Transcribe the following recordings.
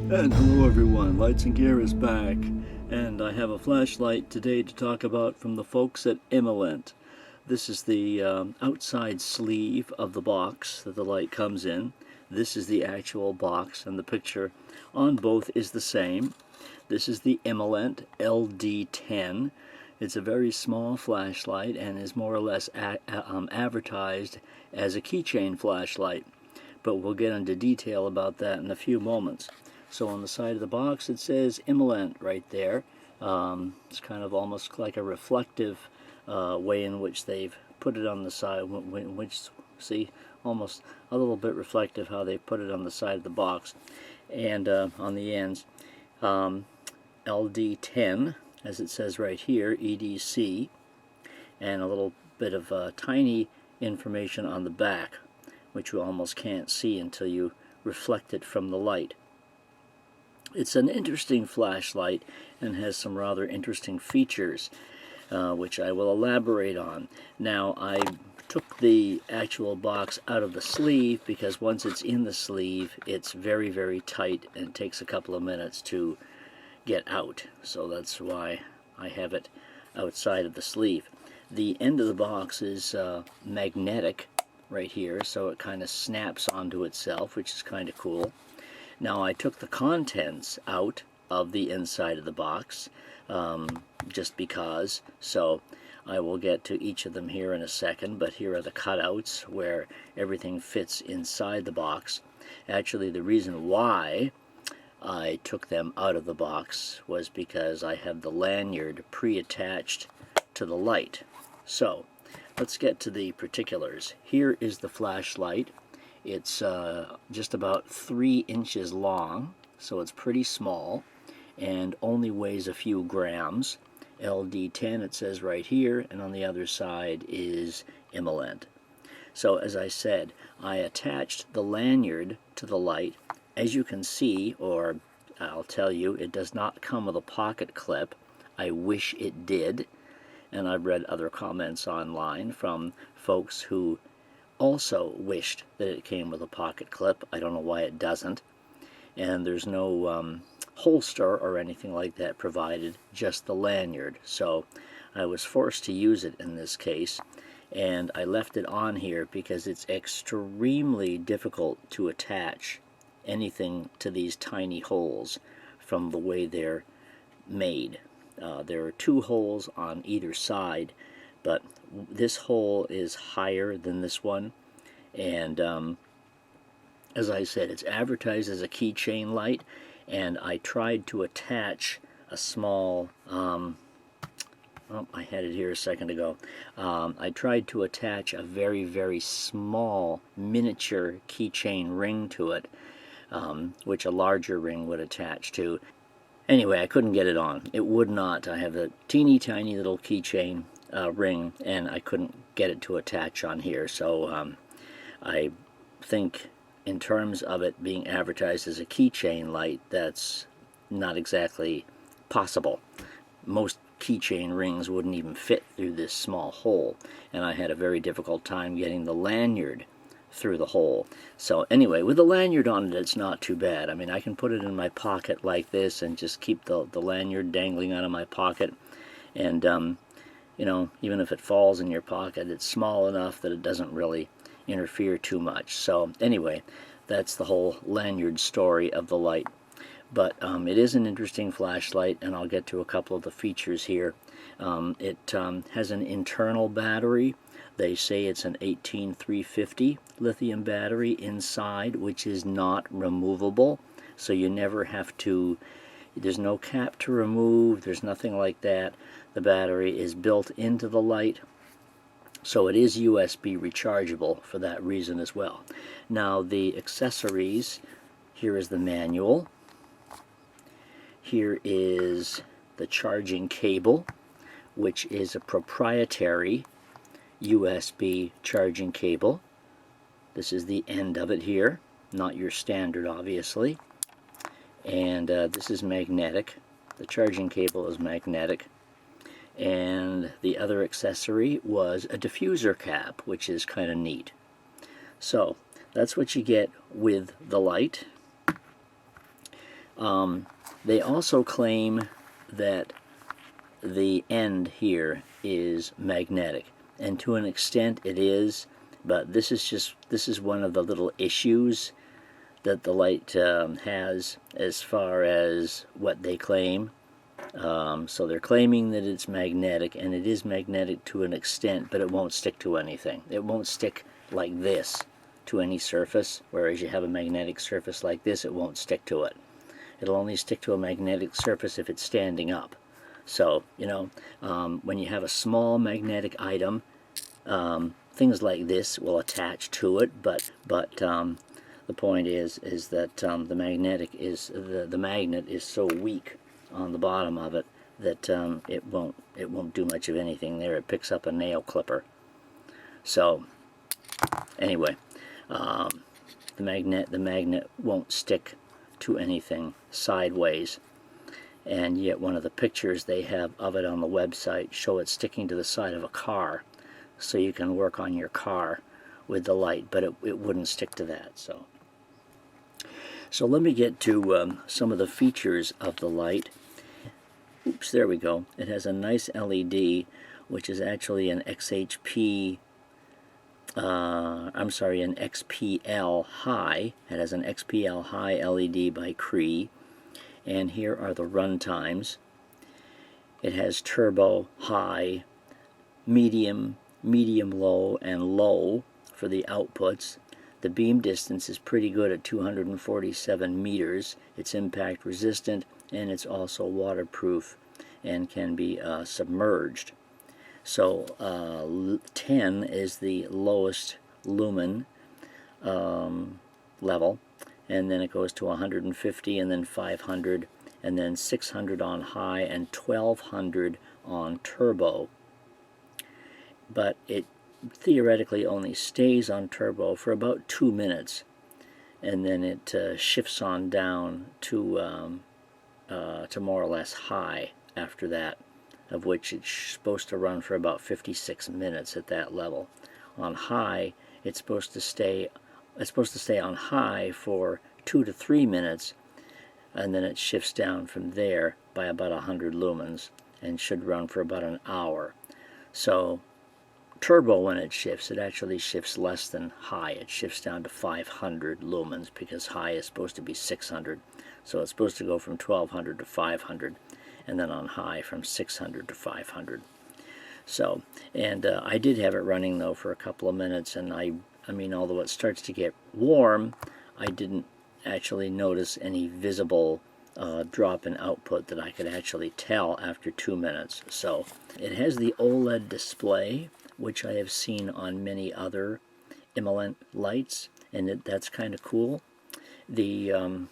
And hello everyone, Lights and Gear is back, and I have a flashlight today to talk about from the folks at Imalent. This is the outside sleeve of the box that the light comes in. This is the actual box, and the picture on both is the same. This is the Imalent LD10. It's a very small flashlight and is more or less advertised as a keychain flashlight, but we'll get into detail about that in a few moments. So on the side of the box it says Imalent right there. It's kind of almost like a reflective way in which they've put it on the side, which, see, almost a little bit reflective how they've put it on the side of the box. And on the ends, LD10, as it says right here, EDC, and a little bit of tiny information on the back, which you almost can't see until you reflect it from the light. It's an interesting flashlight and has some rather interesting features, which I will elaborate on. Now, I took the actual box out of the sleeve because once it's in the sleeve, it's very, very tight and it takes a couple of minutes to get out. So that's why I have it outside of the sleeve. The end of the box is magnetic right here, so it kind of snaps onto itself, which is kind of cool. Now, I took the contents out of the inside of the box just because, so I will get to each of them here in a second, but here are the cutouts where everything fits inside the box. Actually, the reason why I took them out of the box was because I have the lanyard pre-attached to the light. So, let's get to the particulars. Here is the flashlight. It's just about 3 inches long, so it's pretty small, and only weighs a few grams. LD10 it says right here, and on the other side is Imalent. So as I said, I attached the lanyard to the light. As you can see, or I'll tell you, it does not come with a pocket clip. I wish it did, and I've read other comments online from folks who also wished that it came with a pocket clip. I don't know why it doesn't. And there's no holster or anything like that provided, just the lanyard. So I was forced to use it in this case, and I left it on here because it's extremely difficult to attach anything to these tiny holes from the way they're made. There are 2 holes on either side, but this hole is higher than this one, and as I said, it's advertised as a keychain light, and I tried to attach a small, oh, I had it here a second ago. I tried to attach a very, very small miniature keychain ring to it, which a larger ring would attach to. Anyway, I couldn't get it on. It would not. I have a teeny tiny little keychain ring, and I couldn't get it to attach on here. So I think in terms of it being advertised as a keychain light, that's not exactly possible. Most keychain rings wouldn't even fit through this small hole, and I had a very difficult time getting the lanyard through the hole. So anyway, with the lanyard on it, it's not too bad. I mean, I can put it in my pocket like this and just keep the lanyard dangling out of my pocket, and you know, even if it falls in your pocket, it's small enough that it doesn't really interfere too much. So anyway, that's the whole lanyard story of the light. But it is an interesting flashlight, and I'll get to a couple of the features here. It has an internal battery. They say it's an 18350 lithium battery inside, which is not removable, so you never have to, there's no cap to remove, there's nothing like that. The battery is built into the light, so it is USB rechargeable for that reason as well. Now, the accessories, here is the manual. Here is the charging cable, which is a proprietary USB charging cable. This is the end of it here, not your standard, obviously. And this is magnetic. The charging cable is magnetic. And the other accessory was a diffuser cap, which is kind of neat. So that's what you get with the light. They also claim that the end here is magnetic, and to an extent it is, but this is one of the little issues that the light has as far as what they claim. So they're claiming that it's magnetic, and it is magnetic to an extent, but it won't stick to anything. It won't stick like this to any surface, whereas you have a magnetic surface like this, it won't stick to it. It'll only stick to a magnetic surface if it's standing up. So, you know, when you have a small magnetic item, things like this will attach to it, but the point is that the magnet is so weak on the bottom of it that it won't do much of anything there. It picks up a nail clipper. So anyway, the magnet won't stick to anything sideways, and yet one of the pictures they have of it on the website show it sticking to the side of a car, so you can work on your car with the light, but it wouldn't stick to that. So let me get to some of the features of the light. Oops, there we go. It has a nice LED, which is actually an XPL HI. It has an XPL HI LED by Cree, and here are the run times. It has turbo, high, medium, medium-low, and low for the outputs. The beam distance is pretty good at 247 meters. It's impact resistant, and it's also waterproof and can be submerged. So 10 is the lowest lumen level, and then it goes to 150, and then 500, and then 600 on high, and 1200 on turbo. But it theoretically only stays on turbo for about 2 minutes, and then it shifts on down to more or less high after that, of which it's supposed to run for about 56 minutes at that level. On high, it's supposed to stay on high for 2 to 3 minutes, and then it shifts down from there by about 100 lumens and should run for about an hour. So turbo, when it shifts, it actually shifts less than high. It shifts down to 500 lumens because high is supposed to be 600. So it's supposed to go from 1200 to 500, and then on high from 600 to 500. So, and I did have it running though for a couple of minutes, and I mean, although it starts to get warm, I didn't actually notice any visible drop in output that I could actually tell after 2 minutes. So it has the OLED display, which I have seen on many other Imalent lights, and that's kind of cool. The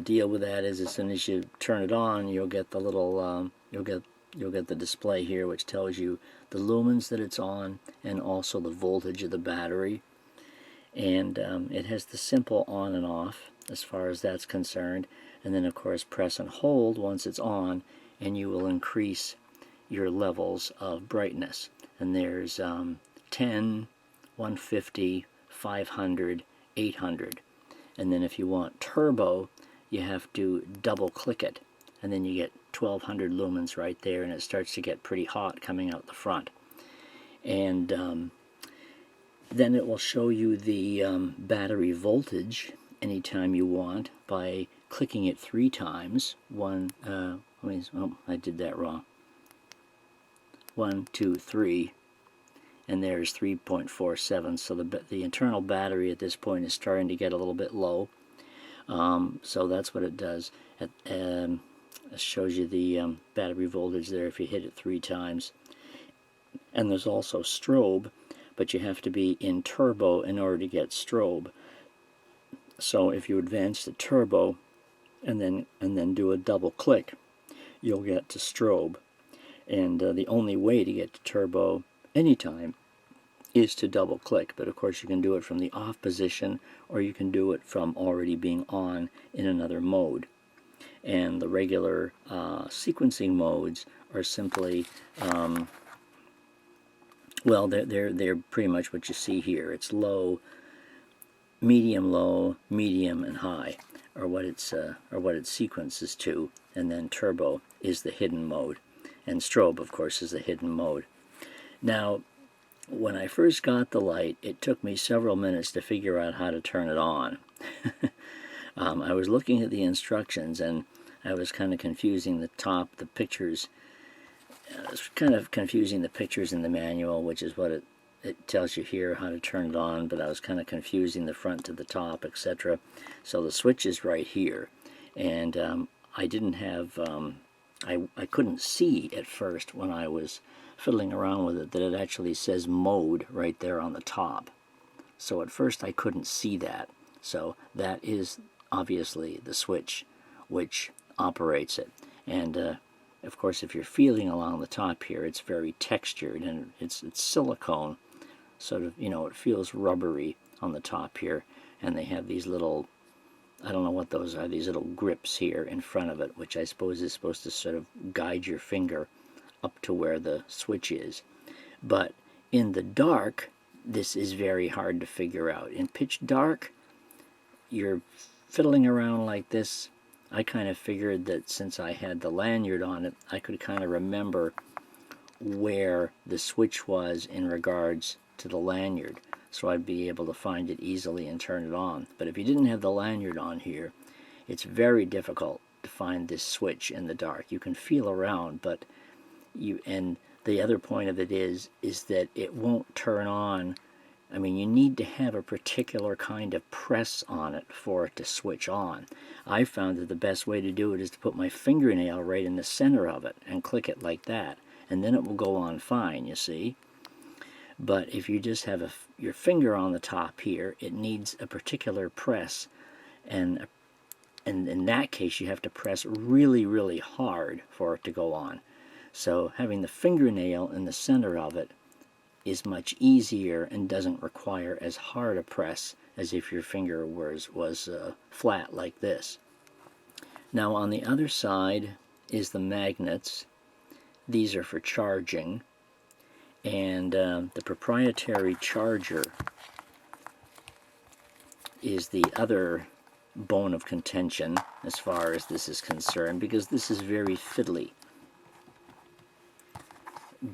deal with that is, as soon as you turn it on, you'll get the little you'll get the display here, which tells you the lumens that it's on and also the voltage of the battery. And it has the simple on and off as far as that's concerned, and then of course press and hold once it's on, and you will increase your levels of brightness. And there's 10, 150, 500, 800. And then if you want turbo, you have to double click it, and then you get 1200 lumens right there, and it starts to get pretty hot coming out the front. And then it will show you the battery voltage anytime you want by clicking it 3 times. I did that wrong. 1, 2, 3, and there's 3.47. So the internal battery at this point is starting to get a little bit low. So that's what it does. It shows you the battery voltage there if you hit it 3 times. And there's also strobe, but you have to be in turbo in order to get strobe. So if you advance to turbo and then do a double click, you'll get to strobe. And the only way to get to turbo anytime is to double click, but of course you can do it from the off position, or you can do it from already being on in another mode. And the regular sequencing modes are simply well, they're pretty much what you see here. It's low, medium, and high. or what it sequences to, and then turbo is the hidden mode, and strobe, of course, is the hidden mode. Now, when I first got the light, it took me several minutes to figure out how to turn it on. I was looking at the instructions, and I was kind of confusing the pictures. I was kind of confusing the pictures in the manual, which is what it tells you here how to turn it on, but I was kind of confusing the front to the top, etc. So the switch is right here, and I didn't have, I couldn't see at first when I was fiddling around with it that it actually says mode right there on the top. So at first I couldn't see that. So that is obviously the switch which operates it. And of course, if you're feeling along the top here, it's very textured, and it's silicone, sort of, you know, it feels rubbery on the top here, and they have these little, I don't know what those are, these little grips here in front of it, which I suppose is supposed to sort of guide your finger up to where the switch is. But in the dark, this is very hard to figure out. In pitch dark, you're fiddling around like this. I kind of figured that since I had the lanyard on it, I could kind of remember where the switch was in regards to the lanyard, so I'd be able to find it easily and turn it on. But if you didn't have the lanyard on here, it's very difficult to find this switch in the dark. You can feel around, but and the other point of it is that it won't turn on. I mean, you need to have a particular kind of press on it for it to switch on. I found that the best way to do it is to put my fingernail right in the center of it and click it like that, and then it will go on fine, you see. But if you just have your finger on the top here, it needs a particular press, and in that case you have to press really, really hard for it to go on. So having the fingernail in the center of it is much easier and doesn't require as hard a press as if your finger was flat like this. Now on the other side is the magnets. These are for charging, and the proprietary charger is the other bone of contention as far as this is concerned, because this is very fiddly.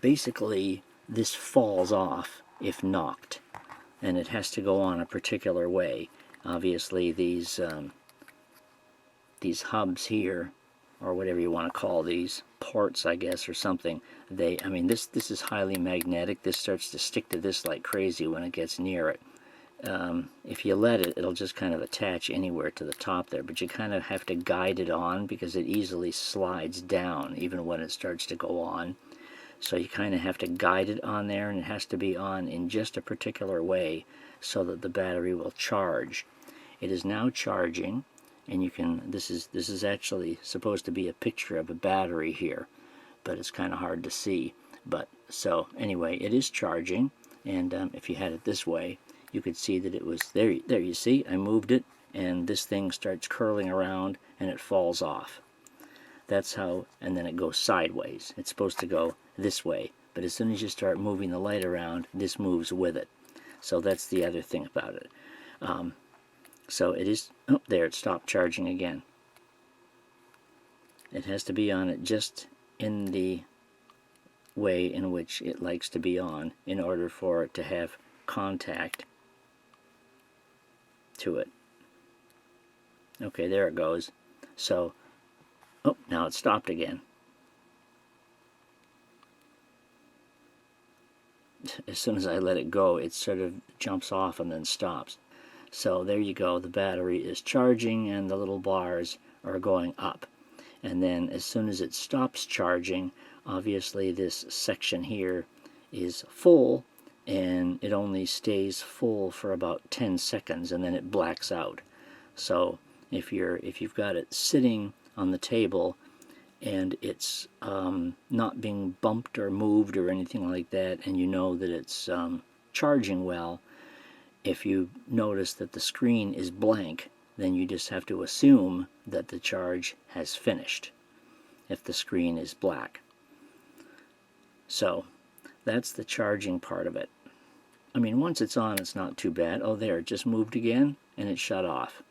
Basically, this falls off if knocked, and it has to go on a particular way. Obviously, these hubs here, or whatever you want to call these, ports, I guess, or something, I mean, this is highly magnetic. This starts to stick to this like crazy when it gets near it. If you let it, it'll just kind of attach anywhere to the top there, but you kind of have to guide it on, because it easily slides down even when it starts to go on. So you kind of have to guide it on there, and it has to be on in just a particular way so that the battery will charge. It is now charging, and you can, this is actually supposed to be a picture of a battery here, but it's kind of hard to see. But so anyway, it is charging, and if you had it this way, you could see that it was there. There, you see, I moved it, and this thing starts curling around, and it falls off. That's how, and then it goes sideways. It's supposed to go this way, but as soon as you start moving the light around, this moves with it. So that's the other thing about it. So it is, oh, there, it stopped charging again. It has to be on it just in the way in which it likes to be on in order for it to have contact to it. Okay, there it goes. So, oh, now it stopped again. As soon as I let it go, it sort of jumps off and then stops. So there you go, the battery is charging and the little bars are going up. And then as soon as it stops charging, obviously this section here is full, and it only stays full for about 10 seconds and then it blacks out. So if you've got it sitting on the table and it's not being bumped or moved or anything like that, and you know that it's charging well, if you notice that the screen is blank, then you just have to assume that the charge has finished if the screen is black. So that's the charging part of it. I mean, once it's on, it's not too bad. Oh, there, it just moved again and it shut off.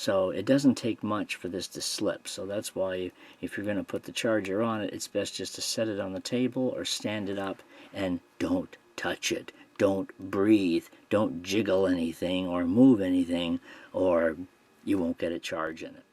So it doesn't take much for this to slip. So that's why if you're going to put the charger on it, it's best just to set it on the table or stand it up and don't touch it. Don't breathe. Don't jiggle anything or move anything, or you won't get a charge in it.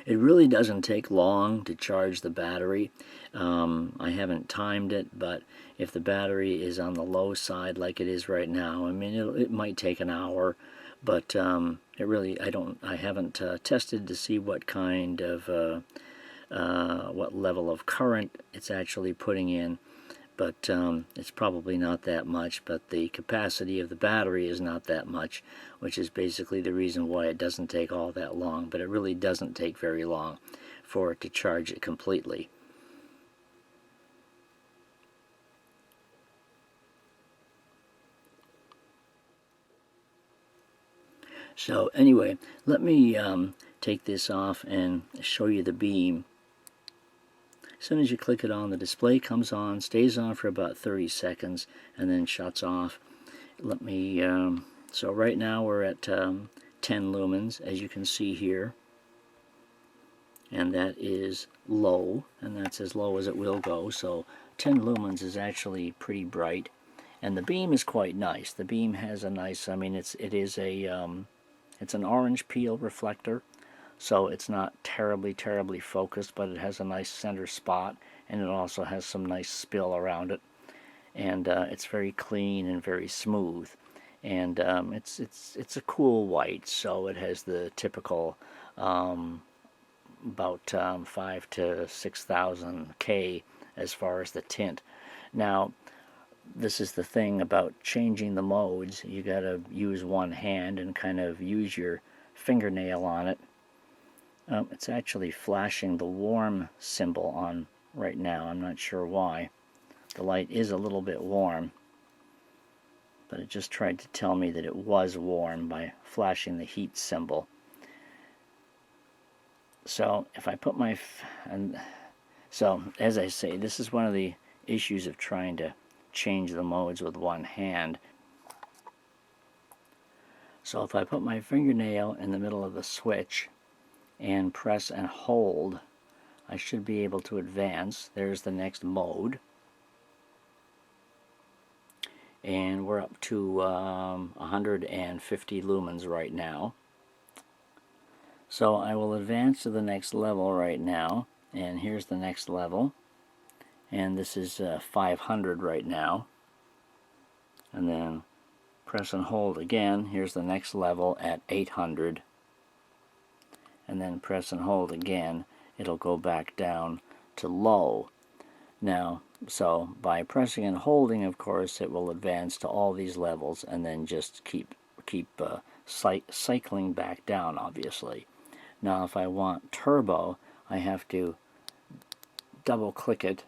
It really doesn't take long to charge the battery. I haven't timed it, but if the battery is on the low side like it is right now, I mean, it might take an hour, but it really, I haven't tested to see what kind of what level of current it's actually putting in, but it's probably not that much. But the capacity of the battery is not that much, which is basically the reason why it doesn't take all that long. But it really doesn't take very long for it to charge it completely. So anyway, let me take this off and show you the beam. As soon as you click it on, the display comes on, stays on for about 30 seconds, and then shuts off. Let me, so right now we're at 10 lumens, as you can see here. And that is low, and that's as low as it will go. So 10 lumens is actually pretty bright. And the beam is quite nice. The beam has a nice, I mean, it's an orange peel reflector. So it's not terribly focused, but it has a nice center spot, and it also has some nice spill around it. And it's very clean and very smooth. And it's a cool white, so it has the typical about 5 to 6,000 K as far as the tint. Now, this is the thing about changing the modes. You got to use one hand and kind of use your fingernail on it. It's actually flashing the warm symbol on right now. I'm not sure why. The light is a little bit warm, but it just tried to tell me that it was warm by flashing the heat symbol. So if I put my, so as I say, this is one of the issues of trying to change the modes with one hand. So if I put my fingernail in the middle of the switch and press and hold, I should be able to advance. There's the next mode. And we're up to 150 lumens right now. So I will advance to the next level right now, and here's the next level, and this is 500 right now. And then press and hold again. Here's the next level at 800. And then press and hold again. It'll go back down to low. Now, so by pressing and holding, of course, it will advance to all these levels and then just keep cycling back down, obviously. Now, if I want turbo, I have to double click it.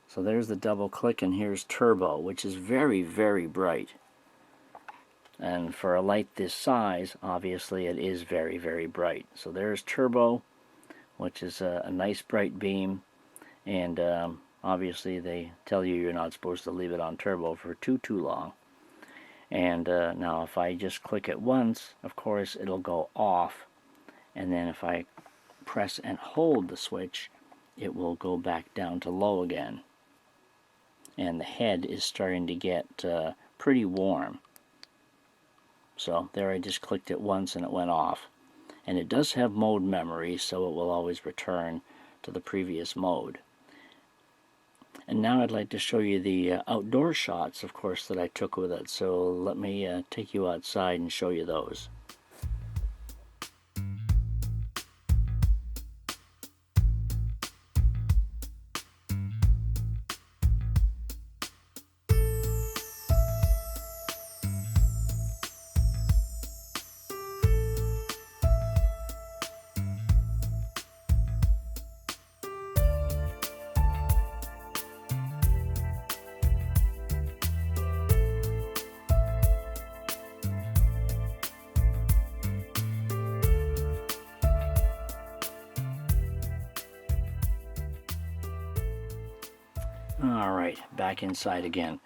So there's the double click, and here's turbo, which is very bright. And for a light this size, obviously it is very bright. So there's turbo, which is a nice bright beam. And obviously they tell you you're not supposed to leave it on turbo for too long. And now if I just click it once, of course it'll go off. And then if I press and hold the switch, it will go back down to low again. And the head is starting to get pretty warm. So there, I just clicked it once and it went off. And it does have mode memory, so it will always return to the previous mode. And now I'd like to show you the outdoor shots, of course, that I took with it. So let me take you outside and show you those. Alright, back inside again.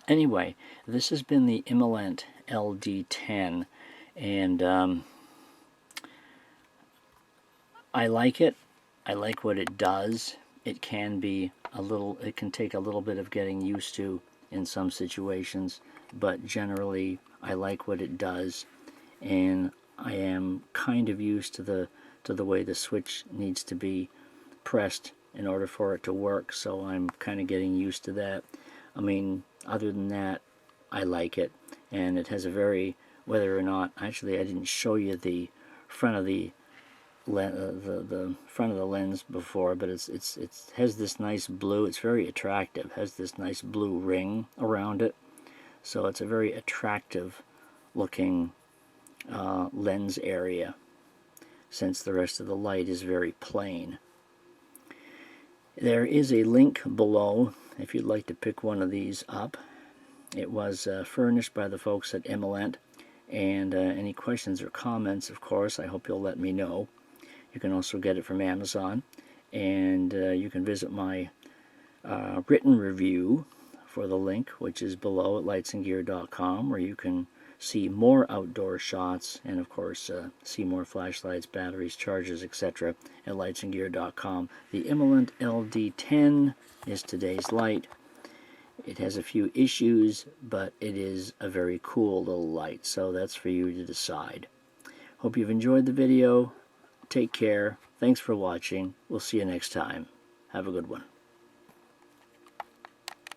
Anyway, this has been the Imalent LD10, and I like it. I like what it does. It can take a little bit of getting used to in some situations, but generally I like what it does, and I am kind of used to the way the switch needs to be pressed in order for it to work, so I'm kind of getting used to that. I mean, other than that, I like it, and it has a very, whether or not, actually I didn't show you the front of the front of the lens before, but it has this nice blue, it's very attractive, has this nice blue ring around it, so it's a very attractive looking lens area, since the rest of the light is very plain. There is a link below if you'd like to pick one of these up. It was furnished by the folks at Imalent, and any questions or comments, of course, I hope you'll let me know. You can also get it from Amazon, and you can visit my written review for the link, which is below at lightsandgear.com, where you can see more outdoor shots and, of course, see more flashlights, batteries, chargers, etc. at lightsandgear.com. The Imalent LD10 is today's light. It has a few issues, but it is a very cool little light, so that's for you to decide. Hope you've enjoyed the video. Take care. Thanks for watching. We'll see you next time. Have a good one.